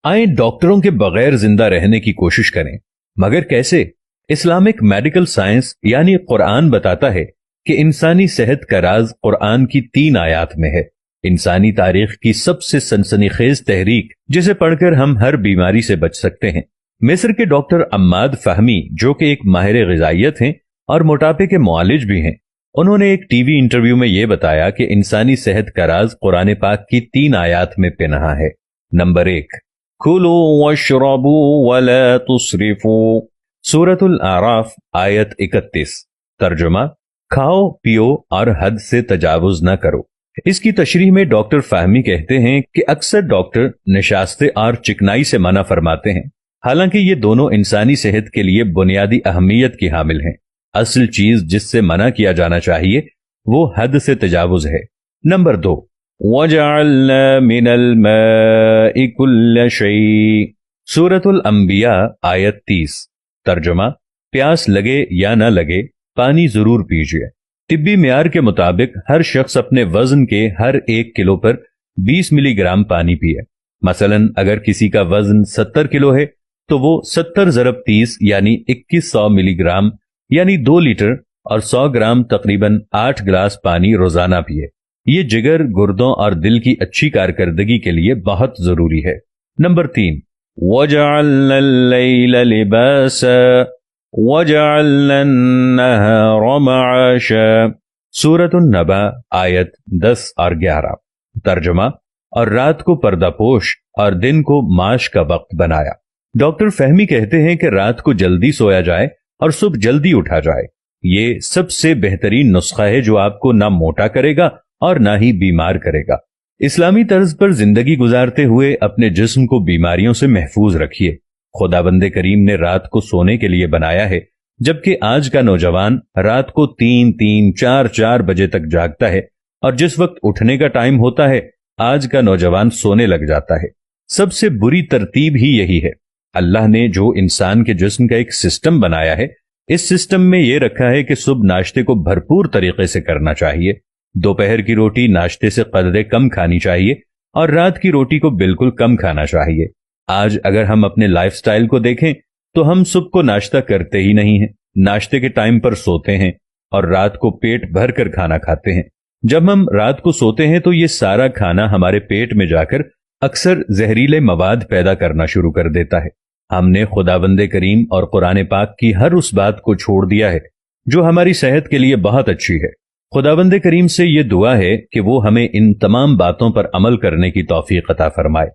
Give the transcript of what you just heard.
आए डॉक्टरों के बगैर जिंदा रहने की कोशिश करें, मगर कैसे? इस्लामिक मेडिकल साइंस यानी कुरान बताता है कि इंसानी सेहत का राज कुरान की 3 आयात में है। इंसानी तारीख की सबसे सनसनीखेज तहरीक जिसे पढ़कर हम हर बीमारी से बच सकते हैं। मिस्र के डॉक्टर अम्माद फहमी, जो कि एक माहिर ग़िज़ाइयत हैं और मोटापे के मुआलिज भी हैं, उन्होंने एक टीवी इंटरव्यू में यह बताया कि इंसानी सेहत का राज कुरान पाक की 3 आयात में पनाह है। नंबर 1, कुलू वशरबू वला तुसरिफू, सूरतुल आराफ आयत 31। तर्जुमा, खाओ पियो और हद से तजावुज न करो। इसकी तशरीह में डॉक्टर फहमी कहते हैं कि अक्सर डॉक्टर निशास्ते और चिकनाई से मना फरमाते हैं, हालांकि ये दोनों इंसानी सेहत के लिए बुनियादी अहमियत की हामिल हैं। असल चीज जिससे मना किया जाना चाहिए वो हद से तजावुज है। नंबर 2, वजअलना मिनल माइ कुल्ल शै, सूरतुल अंबिया आयत 30। तर्जुमा, प्यास लगे या न लगे पानी जरूर पीजिए। तिब्बी मियार के मुताबिक हर शख्स अपने वजन के हर 1 किलो पर 20 मिलीग्राम पानी पिए। मसलन अगर किसी का वजन 70 किलो है तो वो 70 ज़रब 30 यानी 2100 मिलीग्राम यानी 2 लीटर और 100 ग्राम तकरीबन 8 गिलास पानी रोजाना पिए। ये जिगर, गुर्दों और दिल की अच्छी कारकर्दगी के लिए बहुत जरूरी है। नंबर 3, वजअलना लैला लिबासा वजअलना अन्नहारा मआशा, सूरतुन नबा आयत 10 और 11। तर्जुमा, और रात को पर्दापोश और दिन को माश का वक्त बनाया। डॉक्टर फहमी कहते हैं कि रात को जल्दी सोया जाए और सुबह जल्दी उठा जाए। ये सबसे बेहतरीन नुस्खा है जो आपको ना मोटा करेगा और ना ही बीमार करेगा। इस्लामी तर्ज पर जिंदगी गुजारते हुए अपने जिस्म को बीमारियों से महफूज रखिए। खुदाबंदे करीम ने रात को सोने के लिए बनाया है, जबकि आज का नौजवान रात को 3-3, 4-4 बजे तक जागता है और जिस वक्त उठने का टाइम होता है आज का नौजवान सोने लग जाता है। सबसे बुरी तरतीब ही यही है। अल्लाह ने जो इंसान के जिस्म का एक सिस्टम बनाया है, इस सिस्टम में यह रखा है कि सुबह नाश्ते को भरपूर तरीके से करना चाहिए, दोपहर की रोटी नाश्ते से कदरे कम खानी चाहिए और रात की रोटी को बिल्कुल कम खाना चाहिए। आज अगर हम अपने लाइफस्टाइल को देखें तो हम सुबह को नाश्ता करते ही नहीं हैं, नाश्ते के टाइम पर सोते हैं और रात को पेट भर कर खाना खाते हैं। जब हम रात को सोते हैं तो ये सारा खाना हमारे पेट में जाकर अक्सर जहरीले मवाद पैदा करना शुरू कर देता है। हमने खुदाबंदे करीम और कुरान पाक की हर उस बात को छोड़ दिया है जो हमारी सेहत के लिए बहुत अच्छी है। खुदाबंदे करीम से ये दुआ है कि वो हमें इन तमाम बातों पर अमल करने की तौफीक अता फरमाए।